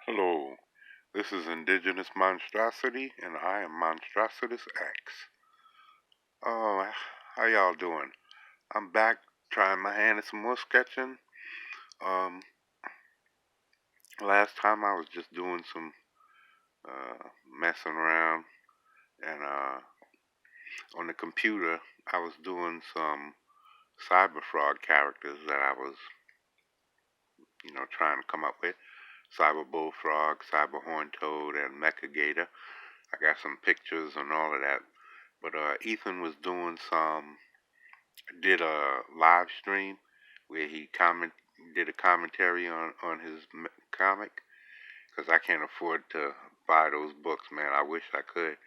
Hello, this is Indigenous Monstrosity, and I am Monstrositus X. Oh, how y'all doing? I'm back trying my hand at some more sketching. Um, Last time I was just doing some messing around, and on the computer I was doing some cyber frog characters that I was, trying to come up with. Cyber bullfrog, cyber horn toad, and mecha gator. I got some pictures and all of that. But Ethan was doing did a live stream where he did a commentary on his comic, because I can't afford to buy those books, man. I wish I could,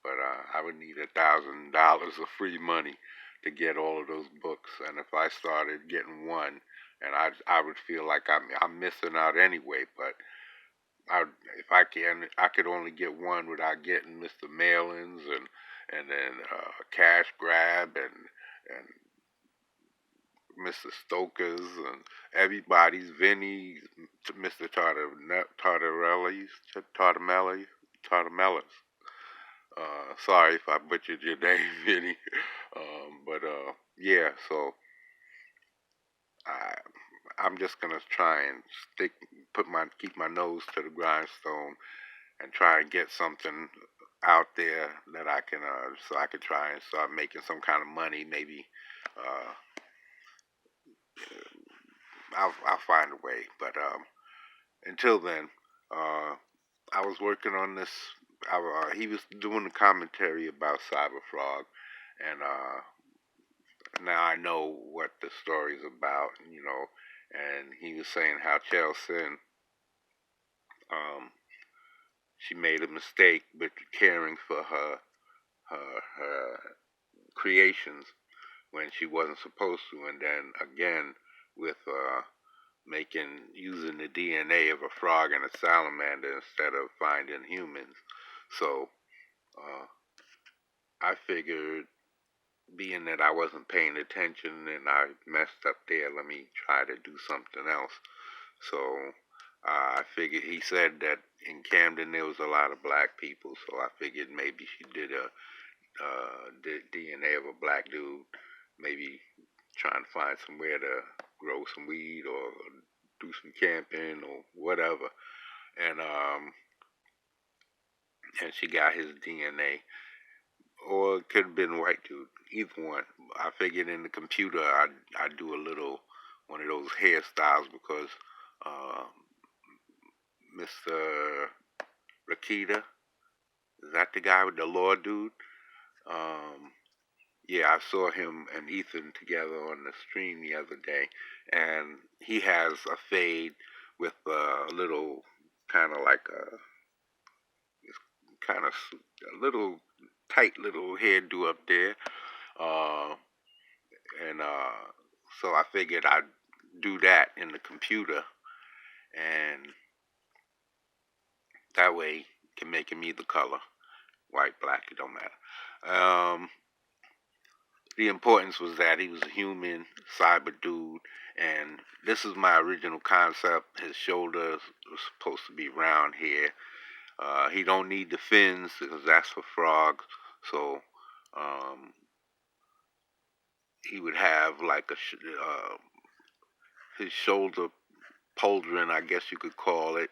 but I would need $1,000 of free money to get all of those books. And if I started getting one, and I would feel like I'm missing out anyway. But I if I could only get one without getting Mr. Mailings and then Cash Grab and Mr. Stokers and everybody's, Vinny, Mr. Tartamellas. Sorry if I butchered your name, Vinny. But yeah, so I I'm just gonna try and keep my nose to the grindstone and try and get something out there that I can so I can try and start making some kind of money. Maybe uh, I'll find a way. But until then, uh, I was working on this. He was doing the commentary about Cyber Frog, and now I know what the story's about. And he was saying how Chelsea, um, she made a mistake with caring for her creations when she wasn't supposed to, and then again with using the DNA of a frog and a salamander instead of finding humans. So uh, I figured, being that I wasn't paying attention and I messed up there, let me try to do something else. So I figured, he said that in Camden there was a lot of black people, so I figured maybe she did a DNA of a black dude, maybe trying to find somewhere to grow some weed or do some camping or whatever. And she got his DNA, or it could have been white dude, either one. I figured in the computer I'd do a little one of those hairstyles, because uh, Mr. Rakita, is that the guy with the law dude? Um, yeah, I saw him and Ethan together on the stream the other day, and he has a fade with a little kind of like a little tight little hairdo up there, uh, and so I figured I'd do that in the computer, and that way can make him either color, white, black, it don't matter. The importance was that he was a human cyber dude, and this is my original concept. His shoulders were supposed to be round here. He don't need the fins because that's for frogs. So um, he would have like his shoulder pauldron, I guess you could call it,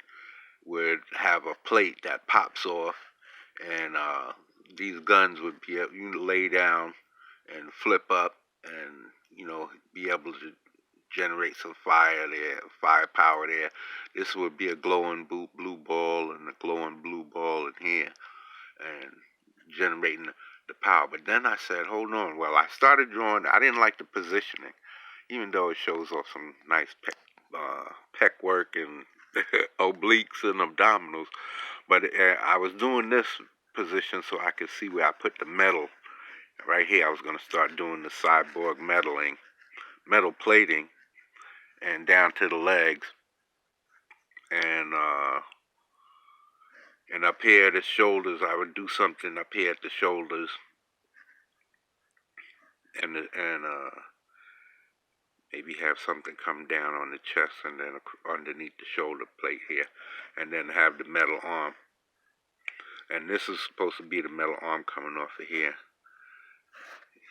would have a plate that pops off, and these guns would be able, you lay down and flip up, and be able to generate some firepower there. This would be a glowing blue ball and a glowing blue ball in here, and generating the power. But then I said, hold on. Well, I started drawing. I didn't like the positioning, even though it shows off some nice pec work and obliques and abdominals. But I was doing this position so I could see where I put the metal. Right here, I was going to start doing the cyborg metal plating, and down to the legs, and up here at the shoulders, I would do something up here at the shoulders, and maybe have something come down on the chest and then underneath the shoulder plate here, and then have the metal arm. And this is supposed to be the metal arm coming off of here.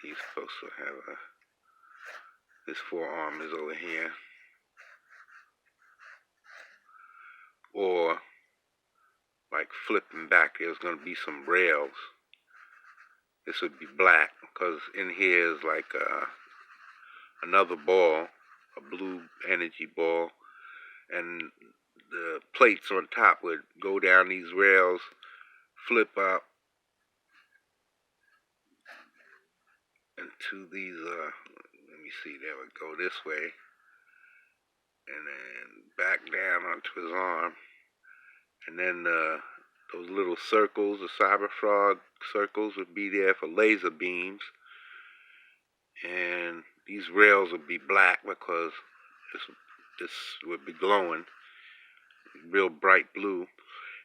He's supposed to have his forearm is over here. Or like flipping back, there's going to be some rails. This would be black because in here is like another ball, a blue energy ball, and the plates on top would go down these rails, flip up into these, let me see, there we go, this way, and then back down onto his arm, and then those little circles, the cyber frog circles, would be there for laser beams, and these rails would be black because this would be glowing real bright blue.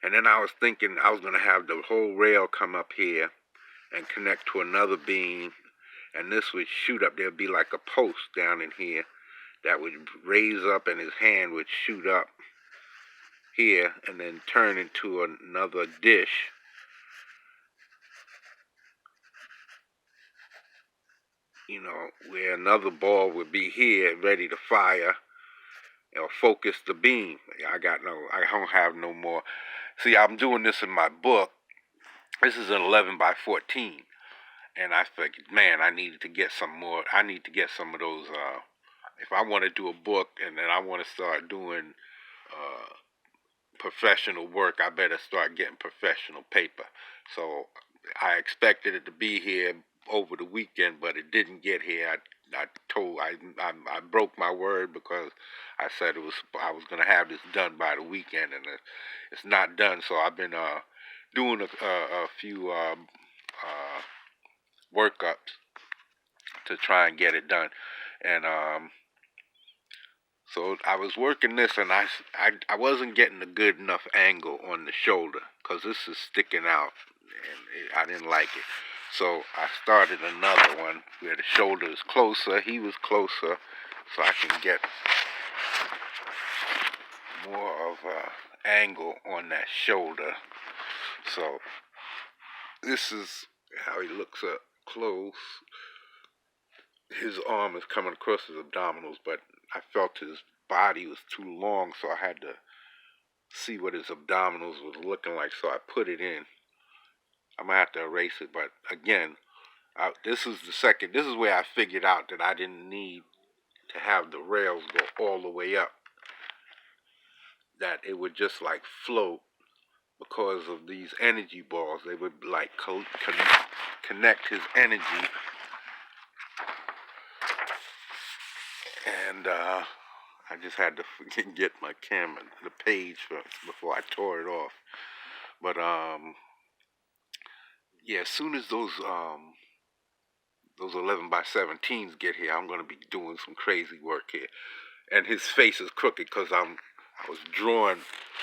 And then I was thinking I was going to have the whole rail come up here and connect to another beam, and this would shoot up. There'd be like a post down in here that would raise up, and his hand would shoot up here and then turn into another dish. You know, where another ball would be here ready to fire or focus the beam. I don't have no more. See, I'm doing this in my book. This is an 11 by 14. And I figured, man, I need to get some more. I need to get some of those. If I want to do a book and then I want to start doing professional work, I better start getting professional paper. So I expected it to be here over the weekend, but it didn't get here. I broke my word because I said I was going to have this done by the weekend, and it's not done. So I've been doing a few workups to try and get it done, and so I was working this, and I wasn't getting a good enough angle on the shoulder because this is sticking out, and I didn't like it. So I started another one where the shoulder is closer, he was closer, so I can get more of a angle on that shoulder. So this is how he looks up close. His arm is coming across his abdominals, but I felt his body was too long, so I had to see what his abdominals was looking like, so I put it in. I'm going to have to erase it, but again, this is where I figured out that I didn't need to have the rails go all the way up, that it would just like float because of these energy balls. They would like connect his energy, and I just had to get my camera, the page before I tore it off. But yeah, as soon as those 11 by 17s get here, I'm going to be doing some crazy work here. And his face is crooked because I was drawing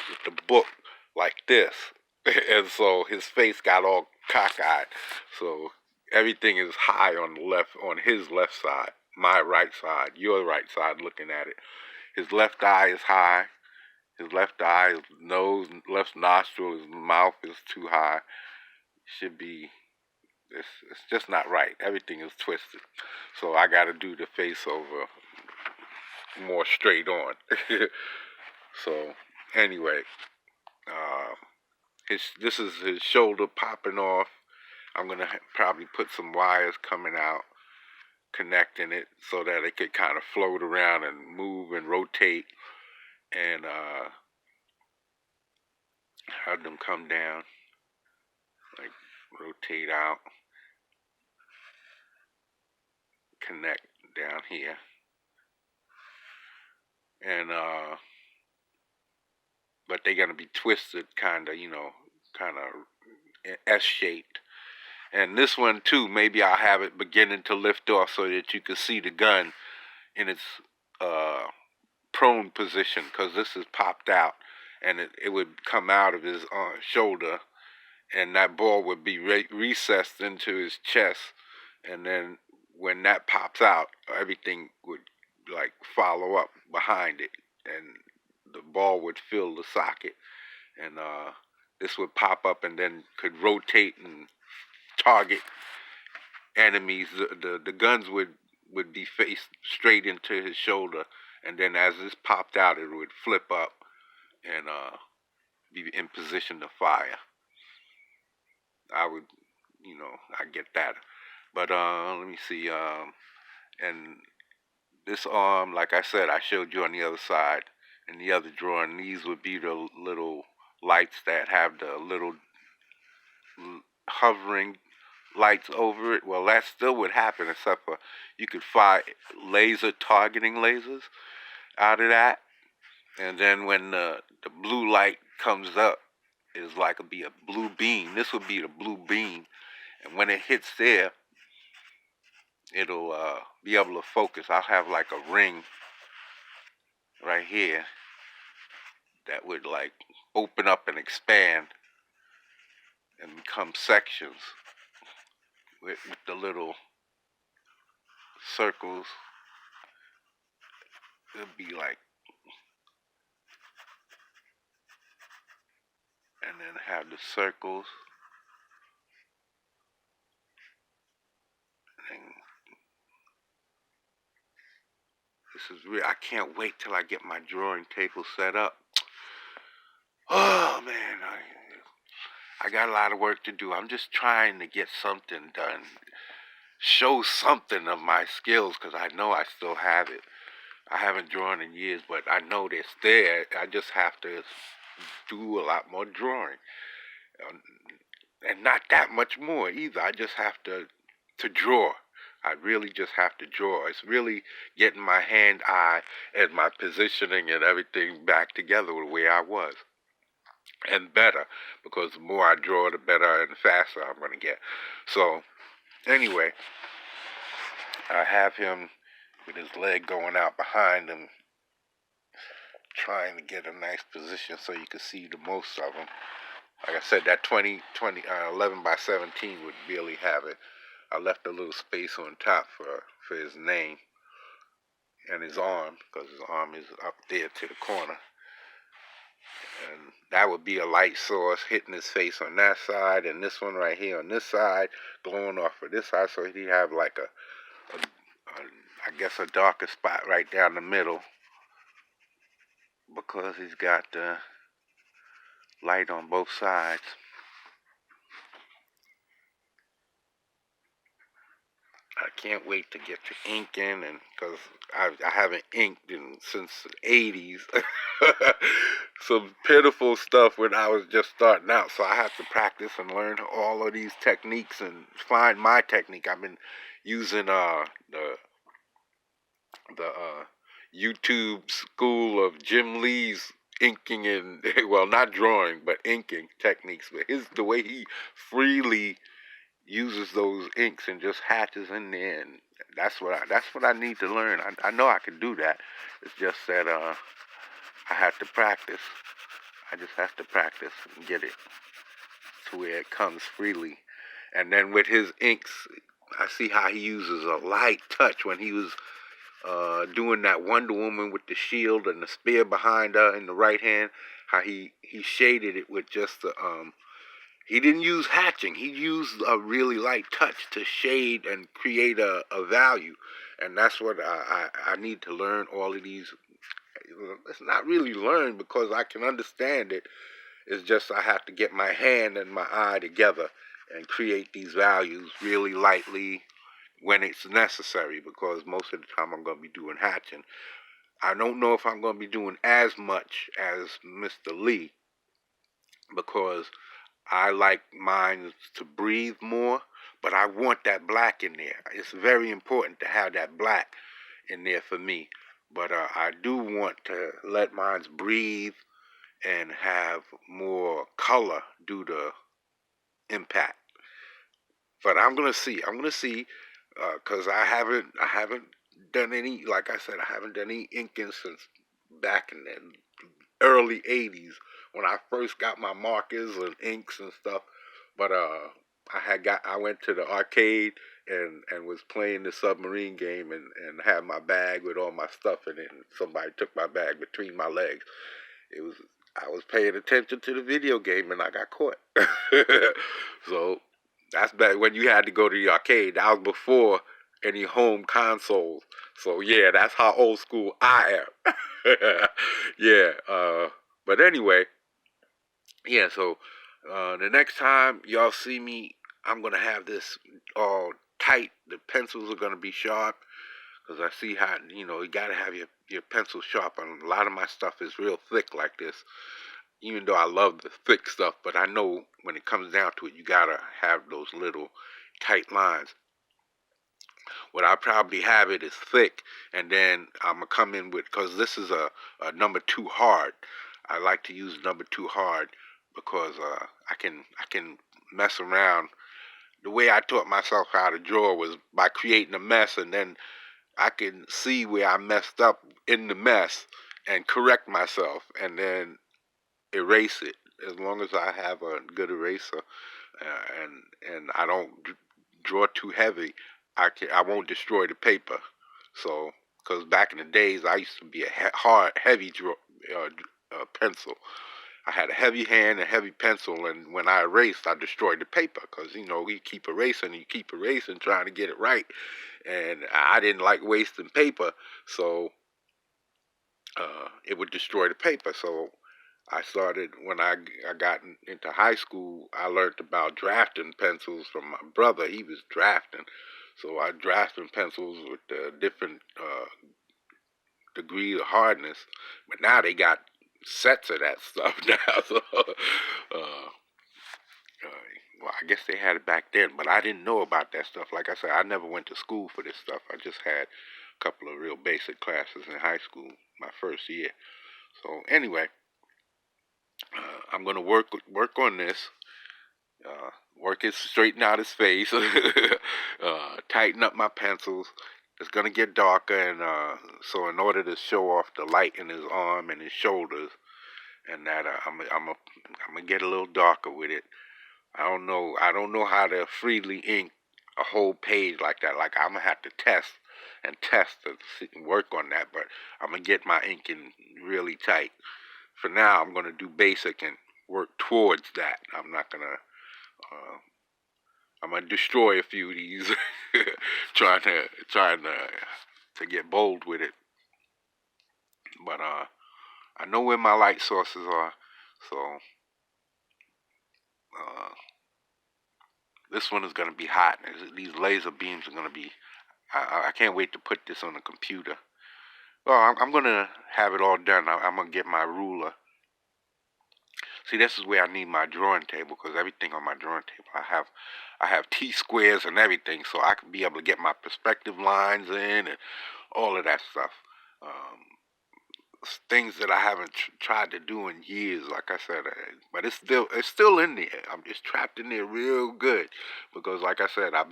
with the book like this, and so his face got all cockeyed. So everything is high on his left side, my right side, your right side looking at it. His left eye is high. His left eye, his nose, left nostril, his mouth is too high. It's just not right. Everything is twisted. So I got to do the face over more straight on. So anyway, this is his shoulder popping off. I'm going to probably put some wires coming out, connecting it so that it could kind of float around and move and rotate, and have them come down, like rotate out, connect down here, and but they're gonna be twisted, kind of S-shaped. And this one too, maybe I'll have it beginning to lift off so that you can see the gun in its prone position, because this is popped out, and it would come out of his shoulder, and that ball would be recessed into his chest, and then when that pops out, everything would like follow up behind it, and the ball would fill the socket, and this would pop up and then could rotate and target enemies. The guns would be faced straight into his shoulder, and then as this popped out, it would flip up and be in position to fire. I would, I get that. But let me see. And this arm, like I said, I showed you on the other side. In the other drawing, these would be the little lights that have the little hovering lights over it. Well, that still would happen, except for you could fire laser targeting lasers out of that. And then when the blue light comes up, it's like it'd be a blue beam. This would be the blue beam. And when it hits there, it'll be able to focus. I'll have like a ring right here that would like open up and expand and become sections with the little circles. It'll be like, and then have the circles. And this is real. I can't wait till I get my drawing table set up. Oh man, I got a lot of work to do. I'm just trying to get something done. Show something of my skills, because I know I still have it. I haven't drawn in years, but I know it's there. I just have to do a lot more drawing. And not that much more either. I just have to draw. I really just have to draw. It's really getting my hand, eye, and my positioning and everything back together the way I was. And better, because the more I draw, the better and faster I'm going to get. So, anyway, I have him with his leg going out behind him, trying to get a nice position so you can see the most of him. Like I said, that 11 by 17 would really have it. I left a little space on top for his name and his arm, because his arm is up there to the corner. And that would be a light source hitting his face on that side, and this one right here on this side glowing off of this side, so he'd have like I guess a darker spot right down the middle, because he's got light on both sides. I can't wait to get to inking, and because I haven't inked since the 80s. Some pitiful stuff when I was just starting out, so I have to practice and learn all of these techniques and find my technique. I've been using the YouTube school of Jim Lee's inking and, well, not drawing, but inking techniques. But the way he freely uses those inks and just hatches in there, and that's what I need to learn. I know I can do that. It's just that I have to practice. I just have to practice and get it to where it comes freely. And then with his inks, I see how he uses a light touch when he was doing that Wonder Woman with the shield and the spear behind her in the right hand. How he shaded it with just the he didn't use hatching. He used a really light touch to shade and create a value. And that's what I need to learn all of these. It's not really learn, because I can understand it. It's just I have to get my hand and my eye together and create these values really lightly when it's necessary, because most of the time I'm going to be doing hatching. I don't know if I'm going to be doing as much as Mr. Lee, because I like mine to breathe more, but I want that black in there. It's very important to have that black in there for me. But I do want to let mine breathe and have more color due to impact. But I'm gonna see. Because I haven't done any. Like I said, I haven't done any inking since back in the early '80s when I first got my markers and inks and stuff. But I went to the arcade and was playing the submarine game and had my bag with all my stuff in it, and somebody took my bag between my legs. It was I was paying attention to the video game and I got caught. So that's back when you had to go to the arcade. That was before any home consoles. So yeah, that's how old school I am. Yeah. But anyway, yeah. So the next time y'all see me, I'm gonna have this all tight. The pencils are gonna be sharp because I see how you gotta have your pencil sharp. And a lot of my stuff is real thick like this. Even though I love the thick stuff, but I know when it comes down to it, you gotta have those little tight lines. What I probably have it is thick, and then I'm gonna come in with because this is a number two hard. I like to use number two hard because I can mess around. The way I taught myself how to draw was by creating a mess, and then I can see where I messed up in the mess and correct myself, and then erase it. As long as I have a good eraser and I don't draw too heavy, I won't destroy the paper. So, because back in the days, I used to be a hard, heavy pencil. I had a heavy hand and heavy pencil, and when I erased, I destroyed the paper because you keep erasing, trying to get it right, and I didn't like wasting paper, so it would destroy the paper. So I started when I got into high school. I learned about drafting pencils from my brother. He was drafting, so I drafted pencils with different degree of hardness. But now they got sets of that stuff now. So, well, I guess they had it back then, but I didn't know about that stuff. Like I said, I never went to school for this stuff. I just had a couple of real basic classes in high school my first year. So anyway, I'm gonna work on this. Work it, straighten out his face, tighten up my pencils. It's gonna get darker, and so in order to show off the light in his arm and his shoulders, and that I'm gonna get a little darker with it. I don't know how to freely ink a whole page like that. Like I'm gonna have to test to work on that. But I'm gonna get my inking really tight. For now, I'm gonna do basic and work towards that. Uh, I'm gonna destroy a few of these, trying to get bold with it. But I know where my light sources are, so uh, this one is gonna be hot. These laser beams are gonna be. I can't wait to put this on the computer. Well, I'm gonna have it all done. I'm gonna get my ruler. See, this is where I need my drawing table because everything on my drawing table, I have T squares and everything, so I can be able to get my perspective lines in and all of that stuff. Um, Things that I haven't tried to do in years, like I said, but it's still in there. I'm just trapped in there real good because, like I said, I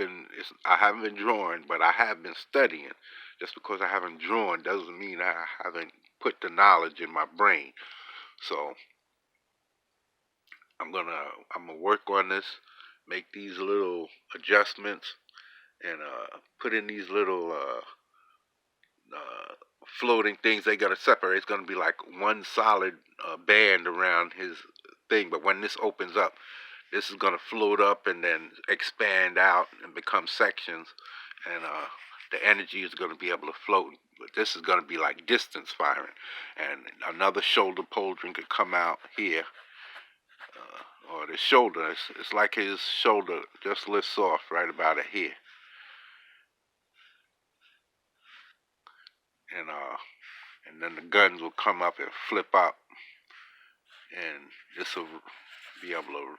haven't been drawing, but I have been studying. Just because I haven't drawn doesn't mean I haven't put the knowledge in my brain. So I'm gonna work on this, make these little adjustments, and put in these little floating things they gotta separate. It's gonna be like one solid band around his thing. But when this opens up, this is gonna float up and then expand out and become sections, and the energy is gonna be able to float. But this is gonna be like distance firing, and another shoulder pauldron could come out here, or the shoulder. It's like his shoulder just lifts off right about it here, and then the guns will come up and flip up, and be able to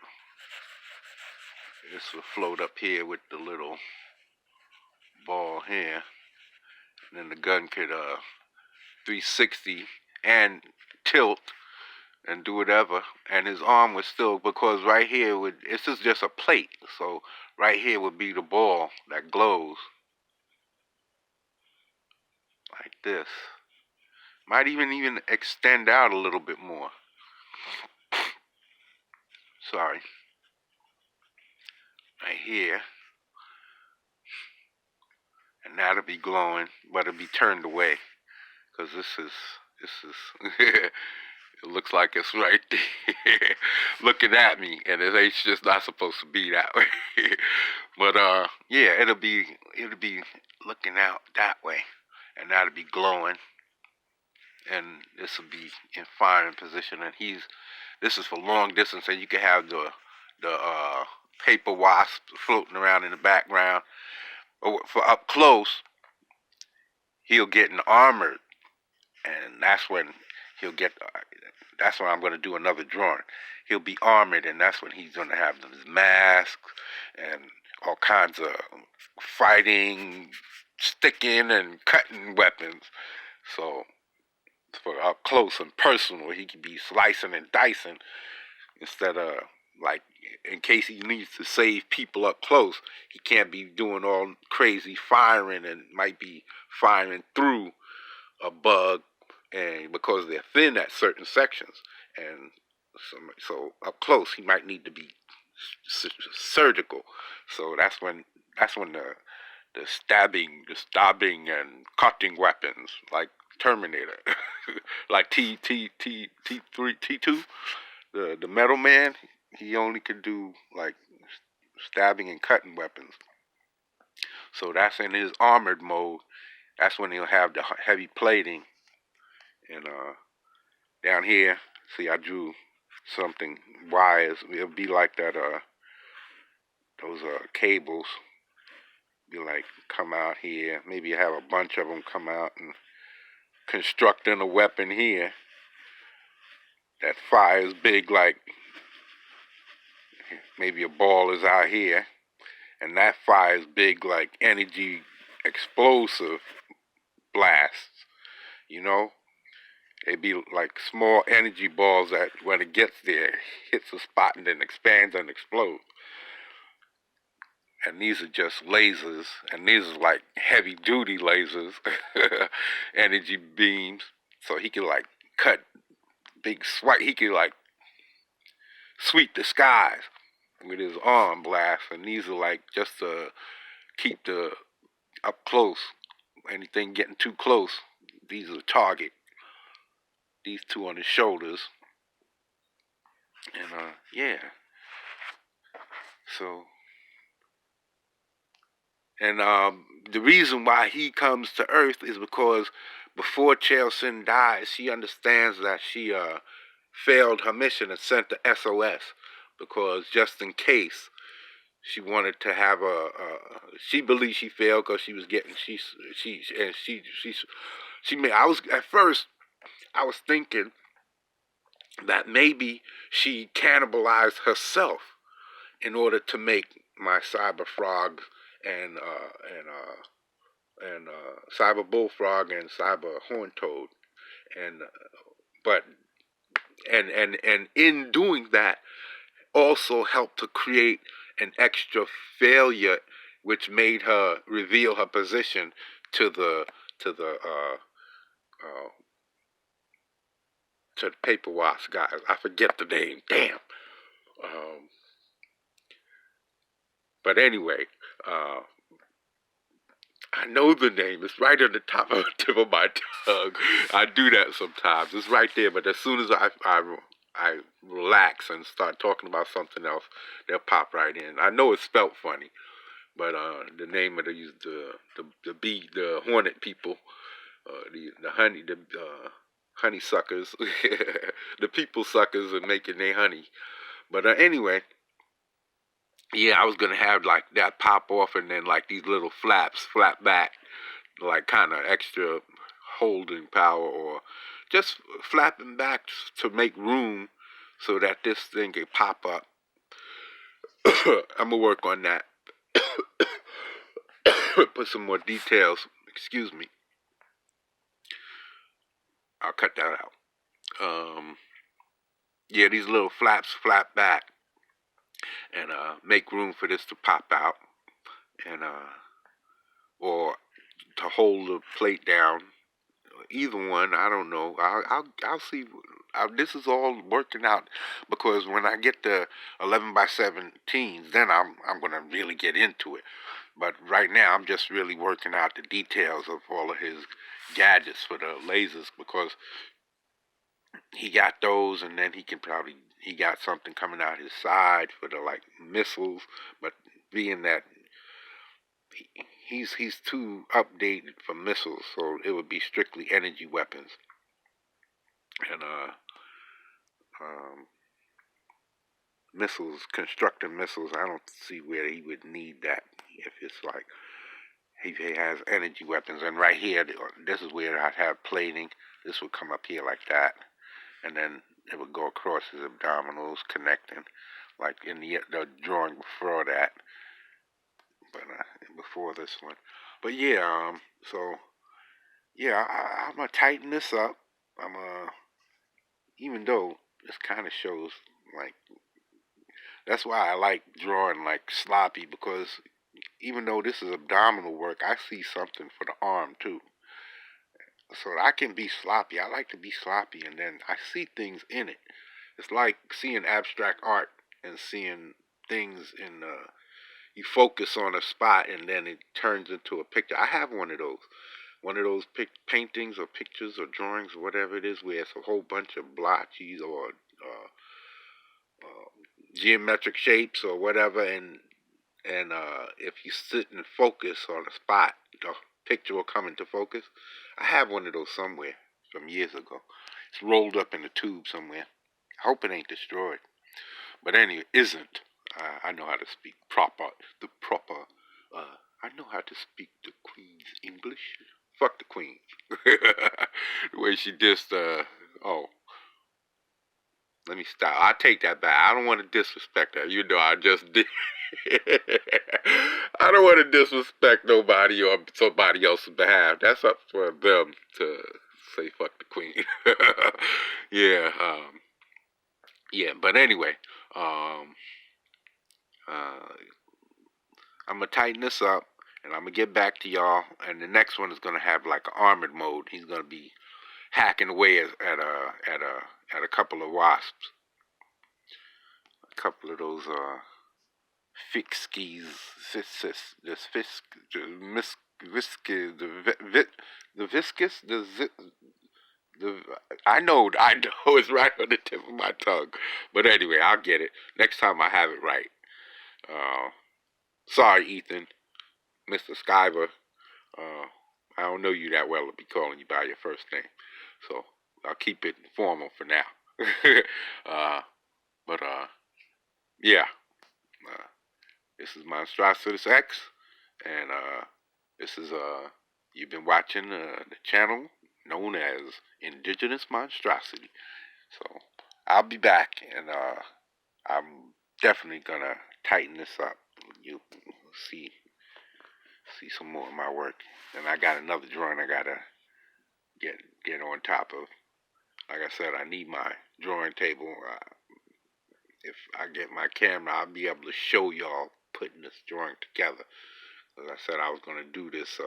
this will float up here with the little ball here, and then the gun could 360 and tilt and do whatever, and his arm would still, because right here this is just a plate, so right here would be the ball that glows like this. Might even extend out a little bit more. Sorry. right here, and that'll be glowing, but it'll be turned away, because this is it looks like it's right there looking at me, and it's just not supposed to be that way. But yeah, it'll be looking out that way, and that'll be glowing, and this will be in firing position, and this is for long distance, and you can have the paper wasp floating around in the background. But for up close, he'll get an armored, and that's when he'll get. That's when I'm going to do another drawing. He'll be armored, and that's when he's going to have his masks and all kinds of fighting, sticking, and cutting weapons. So for up close and personal, he can be slicing and dicing instead of, like, in case he needs to save people up close, he can't be doing all crazy firing and might be firing through a bug, and because they're thin at certain sections, and so up close he might need to be surgical. So that's when the stabbing and cutting weapons, like Terminator, like T2, the Metal Man, he only can do like stabbing and cutting weapons. So that's in his armored mode. That's when he'll have the heavy plating. And down here, see, I drew something wires. It'll be like that. Those cables. Be like come out here. Maybe have a bunch of them come out and constructing a weapon here that fires big, like maybe a ball is out here, and that fires big like energy explosive blasts. You know, it'd be like small energy balls that when it gets there, hits a spot and then expands and explodes. And these are just lasers, and these are like heavy duty lasers, energy beams. So he can like cut big swipe. He can like sweep the skies with his arm blast. And these are like just to keep the up close. Anything getting too close, these are the target. These two on his shoulders. And yeah. So, and the reason why he comes to Earth is because before Chelsea dies, she understands that she failed her mission and sent the SOS, because just in case she wanted to have she believed she failed because she was getting she made. I was at first I was thinking that maybe she cannibalized herself in order to make my cyber frogs and cyber bullfrog and cyber horn toad, and but and in doing that also helped to create an extra failure, which made her reveal her position to the to the uh, uh, to the paper wasp guys. I forget the name. Damn. Um, but anyway, uh, I know the name. It's right on the tip of my tongue. I do that sometimes. It's right there. But as soon as I relax and start talking about something else, they'll pop right in. I know it's spelt funny, but the name of the hornet people, the honeysuckers, the people suckers are making their honey. But anyway, yeah, I was gonna have like that pop off, and then like these little flaps flap back, like kind of extra holding power, or just flapping back to make room so that this thing can pop up. I'm gonna work on that. Put some more details. Excuse me. I'll cut that out. Yeah, these little flaps flap back and make room for this to pop out, and or to hold the plate down either one. I don't know. I'll see. This is all working out because when I get the 11 by 17s, then I'm gonna really get into it. But right now, I'm just really working out the details of all of his gadgets for the lasers because he got those, and then he got something coming out his side for the like missiles. But being that he's too updated for missiles, so it would be strictly energy weapons. And um, missiles, constructing missiles, I don't see where he would need that if it's like he has energy weapons. And right here, this is where I'd have plating. This would come up here like that, and then it would go across his abdominals, connecting, like in the drawing before that, but before this one. But yeah, so yeah, I'm gonna tighten this up. I'm even though this kind of shows like that's why I like drawing like sloppy because even though this is abdominal work, I see something for the arm too. So I can be sloppy. I like to be sloppy, and then I see things in it. It's like seeing abstract art and seeing things in. You focus on a spot, and then it turns into a picture. I have one of those. One of those paintings or pictures or drawings or whatever it is, where it's a whole bunch of blotches or geometric shapes or whatever, and if you sit and focus on a spot, the picture will come into focus. I have one of those somewhere from years ago. It's rolled up in a tube somewhere. I hope it ain't destroyed. But anyway, isn't. I know how to speak the proper, I know how to speak the Queen's English. Fuck the Queen. The way she dissed, oh, let me stop. I take that back. I don't want to disrespect her. You know, I just did. I don't want to disrespect nobody or somebody else's behalf. That's up for them to say fuck the queen. Yeah, yeah. But anyway, um, uh, I'm gonna tighten this up, and I'm gonna get back to y'all. And the next one is gonna have like an armored mode. He's gonna be hacking away at a couple of wasps, a couple of those Fiskies, this fisk, the viscous, the, I know it's right on the tip of my tongue. But anyway, I'll get it. Next time I have it right. Uh, sorry, Ethan, Mr. Skyver. Uh, I don't know you that well to be calling you by your first name. So I'll keep it formal for now. But yeah. Uh, This is Monstrosities X, and this is you've been watching the channel known as Indigenous Monstrosity. So I'll be back, and I'm definitely gonna tighten this up. You see see some more of my work, and I got another drawing I gotta get on top of. Like I said, I need my drawing table. If I get my camera, I'll be able to show y'all putting this drawing together. As I said, I was going to do this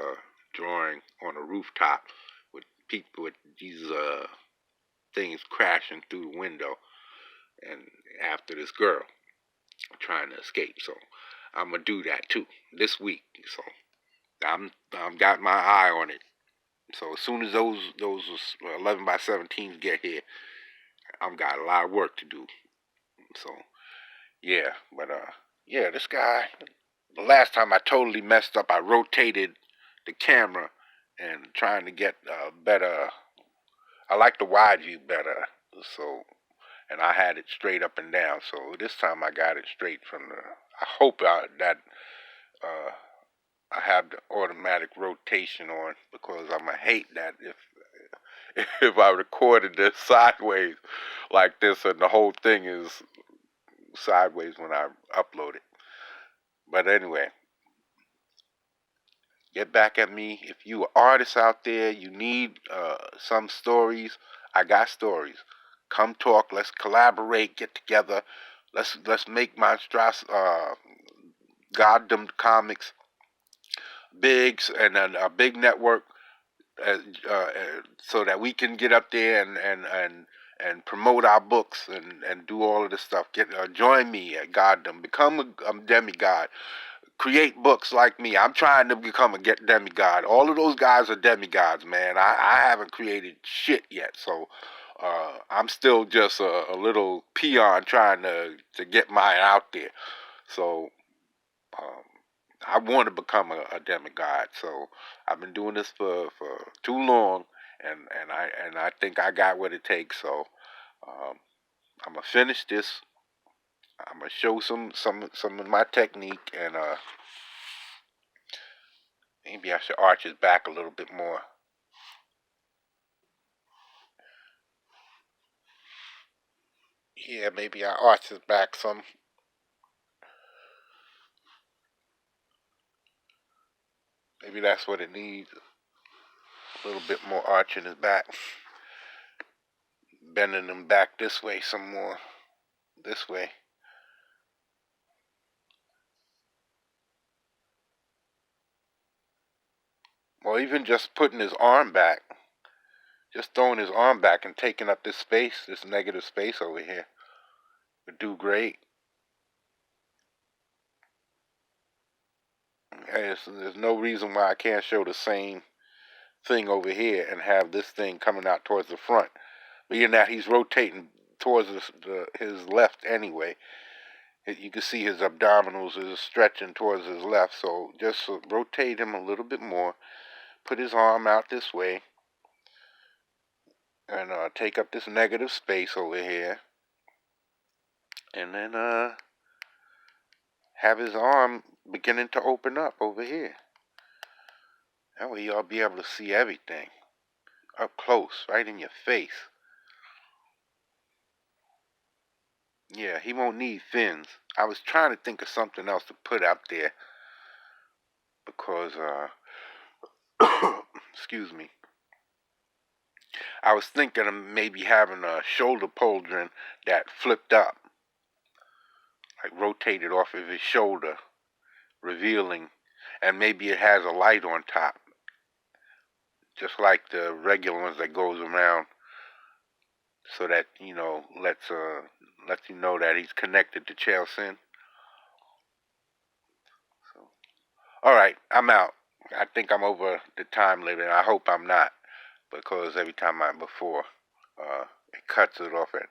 drawing on a rooftop with people with these things crashing through the window, and after this girl trying to escape. So I'm gonna do that too this week. So I'm got my eye on it. So as soon as those 11 by 17s get here, I'm got a lot of work to do. So yeah, but yeah, this guy. The last time I totally messed up. I rotated the camera and trying to get better. I like the wide view better. So, and I had it straight up and down. So this time I got it straight from the. I hope that uh, I have the automatic rotation on because I'm gonna hate that if I recorded this sideways like this and the whole thing is sideways when I upload it. But anyway, get back at me. If you are artists out there, you need some stories, I got stories. Come talk. Let's collaborate. Get together. Let's make Goddamn Comics big and then a big network. uh, uh, so that we can get up there and promote our books and do all of this stuff. Join me at Goddom. Become a demigod. Create books like me. I'm trying to become a demigod. All of those guys are demigods, man. I haven't created shit yet, so I'm still just a little peon trying to get mine out there. So um, I want to become a demigod. So I've been doing this for too long, and I think I got what it takes. So um, I'm gonna finish this. I'm gonna show some of my technique, and maybe I should arch his back a little bit more. Yeah, maybe I arch his back some. Maybe that's what it needs. A little bit more arch in his back. Bending him back this way some more. This way. Or even just putting his arm back. Just throwing his arm back and taking up this space, this negative space over here, would do great. There's no reason why I can't show the same thing over here and have this thing coming out towards the front. Being that he's rotating towards his left anyway, you can see his abdominals is stretching towards his left. So just rotate him a little bit more. Put his arm out this way and take up this negative space over here. And then have his arm beginning to open up over here. That way y'all be able to see everything up close, right in your face. Yeah, he won't need fins. I was trying to think of something else to put up there because, excuse me, I was thinking of maybe having a shoulder pauldron that flipped up, like rotated off of his shoulder, revealing, and maybe it has a light on top, just like the regular ones that goes around, so that lets you know that he's connected to Chelsea. So, all right, I'm out. I think I'm over the time limit. I hope I'm not, because every time it cuts it off at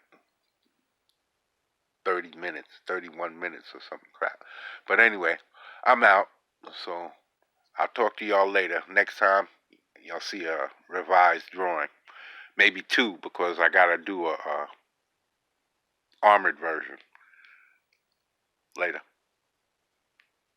30 minutes, 31 minutes or something crap. But anyway, I'm out. So I'll talk to y'all later. Next time, y'all see a revised drawing. Maybe two, because I gotta do a armored version. Later.